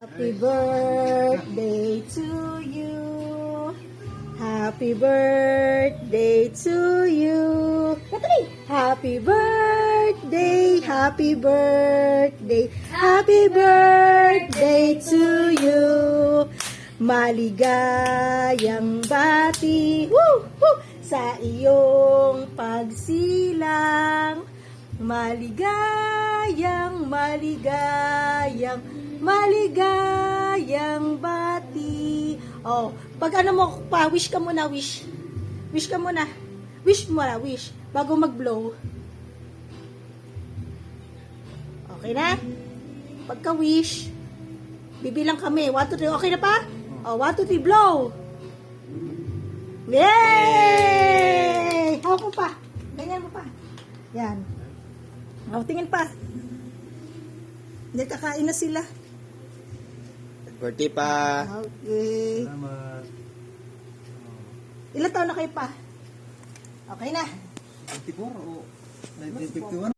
Happy birthday to you. Happy birthday to you. Happy birthday, happy birthday, happy birthday to you. Maligayang bati sa iyong pagsilang. Maligayang, maligayang, maligayang bati. Oh, pag ano mo pa, wish ka muna, wish. Wish ka muna. Wish mo na, wish. Bago mag-blow. Okay na? Pagka-wish, bibilang kami. 1, 2, 3. Okay na pa? Oh, 1, 2, 3, blow! Yay! Hawak mo pa. Ganyan mo pa. Yan. Oh, tingin pa. Hindi, kakain na sila. Birthday pa. Okay. Salamat. Ilan taon na kayo pa? Okay na. 54 o 1951?